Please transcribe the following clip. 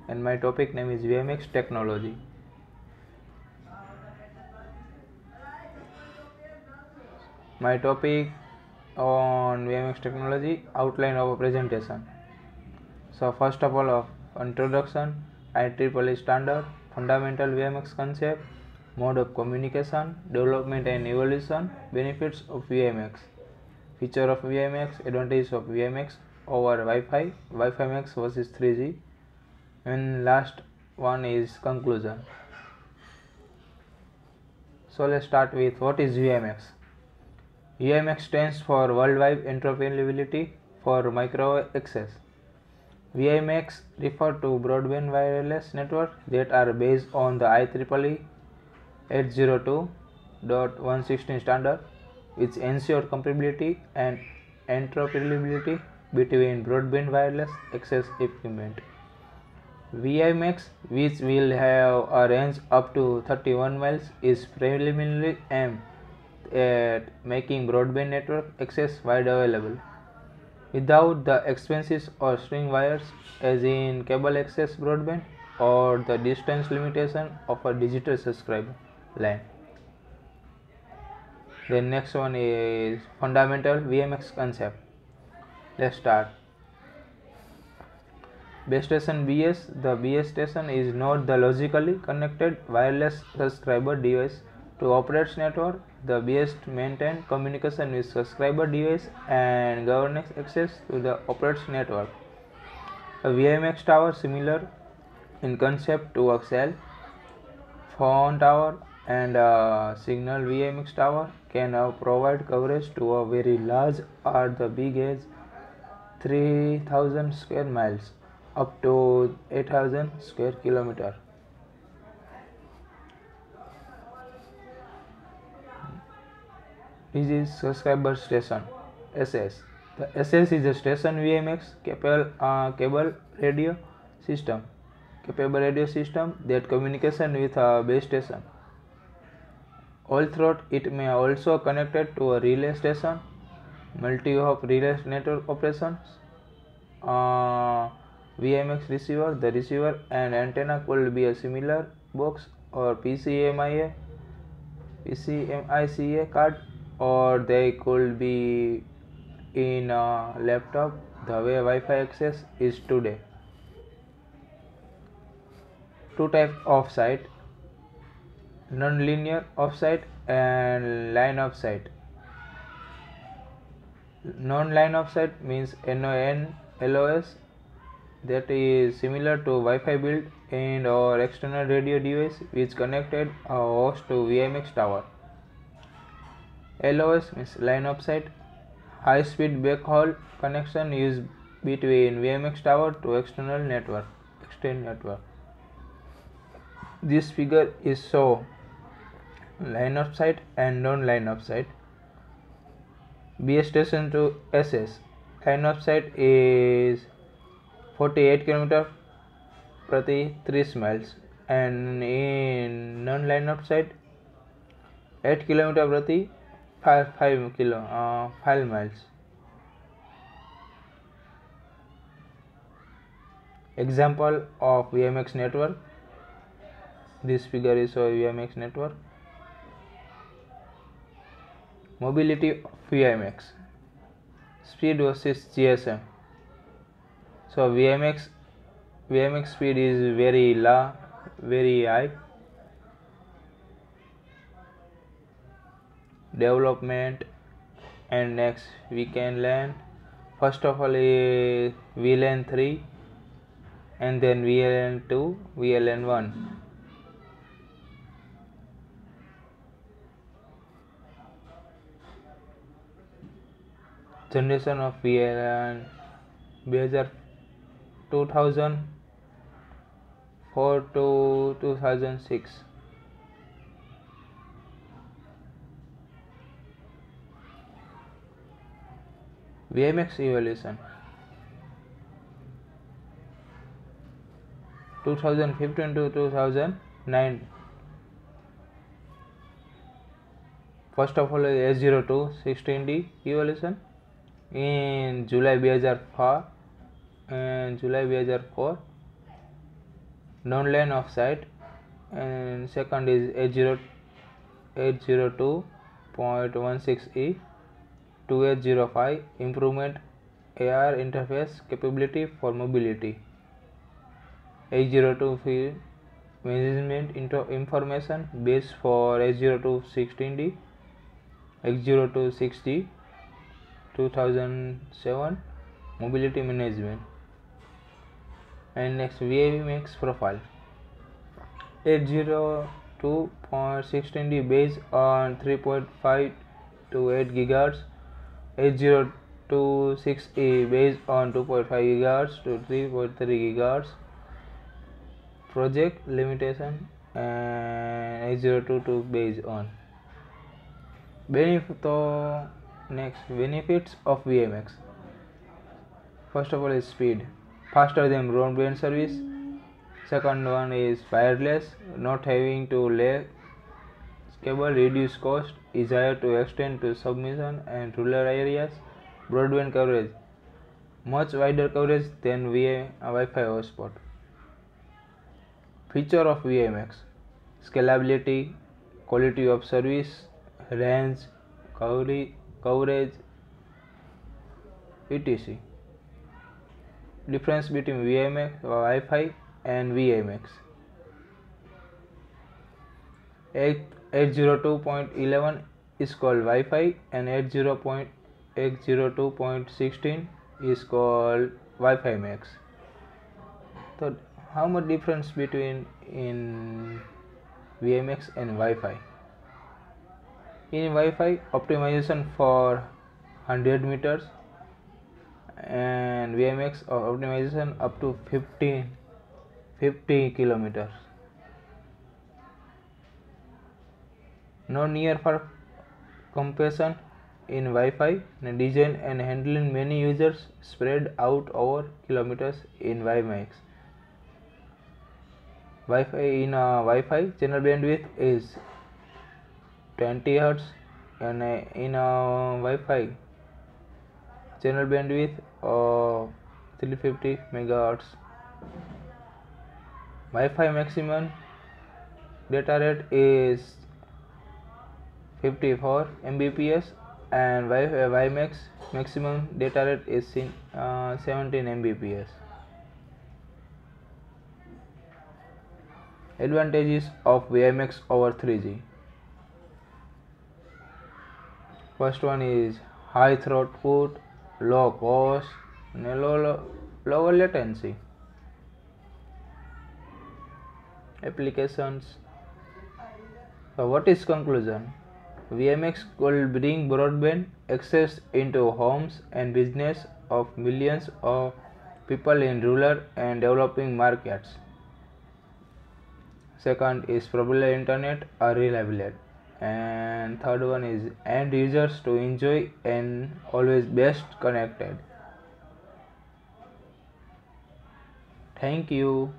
and my topic name is VMX technology. My topic on VMX technology, outline of a presentation. So first of all, introduction, IEEE standard, fundamental VMX concept, mode of communication, development and evolution, benefits of VMX, feature of VMX, advantages of VMX over Wi-Fi, Wi-Fi Max versus 3G, and last one is conclusion. So let's start with what is VMX. VMX stands for Worldwide Interoperability for Microwave Access. VMX refer to broadband wireless networks that are based on the IEEE 802.116 standard, which ensure compatibility and interoperability between broadband wireless access equipment. VMX, which will have a range up to 31 miles, is preliminarily aimed at making broadband network access wide available without the expenses or string wires as in cable access broadband or the distance limitation of a digital subscriber line. The next one is fundamental VMX concept. Let's start. Base station BS. The BS station is not the logically connected wireless subscriber device to operates network. The BS maintain communication with subscriber device and governs access to the operates network. A VMX tower similar in concept to a cell phone tower and a signal VMX tower can provide coverage to a very large or the big as 3000 square miles up to 8000 square kilometer. This is subscriber station SS. The SS is a station VMX capable radio system that communication with a base station. Although it may also connected to a relay station, multi-hop relay network operations, VMX receiver. The receiver and antenna could be a similar box or PCMICA card, or they could be in a laptop the way Wi-Fi access is today. Two types of sight: non-linear of sight and line of sight. Non-line of sight means NON-LOS, that is similar to Wi-Fi built-in or external radio device which connected a host to VMX tower. LOS means line of sight, high-speed backhaul connection used between VMX tower to external network. This figure is show line of sight and non-line of sight. BS station to SS. Line of sight is 48 km प्रति 30 miles and in non-line of sight 8 km प्रति 5 miles. Example of VMX network. This figure is a VMX network. Mobility of VMX. Speed versus GSM. So VMX speed is very low, very high. Development and next we can learn. First of all is VLAN 3 and then VLAN 2, VLAN 1. Generation of VLAN 2004 to 2006. VMX evolution 2015 to 2009. First of all is S02 16D evolution in July 2004 and July 2004. non-line of sight, and second is 802.16e. 2805 improvement AR interface capability for mobility. 802 field management information base for 802.16d, 802.6d 2007 mobility management. And next, WiMAX profile. 802.16d based on 3.5 to 8 GHz, 8026E based on 2.5 GHz to 3.3 GHz. Project limitation, and 8022 based on benefits of WiMAX. First of all is speed, faster than broadband service. Second one is wireless, not having to lay cable, reduce cost, easier to extend to submission and rural areas. Broadband coverage, much wider coverage than Wi-Fi hotspot. Feature of WiMAX: scalability, quality of service, range, coverage, etc. Difference between WiMAX, Wi-Fi and WiMAX. 802.11 is called Wi-Fi and 802.16 is called Wi-Fi Max. So how much difference between in WiMAX and Wi-Fi? In Wi-Fi, optimization for 100 meters, and WiMAX optimization up to 50 kilometers. No near far compression in Wi-Fi, design and handling many users spread out over kilometers in WiMAX. Wi-Fi channel bandwidth is 20 Hz, and in Wi-Fi channel bandwidth of 350 MHz. Wi-Fi maximum data rate is 54 Mbps, and WiMAX maximum data rate is 17 Mbps. Advantages of WiMAX over 3G. First one is high throughput, low cost, and lower latency. Applications. So what is conclusion? WiMAX will bring broadband access into homes and business of millions of people in rural and developing markets. Second is popular internet are reliable, and third one is end users to enjoy and always best connected. Thank you.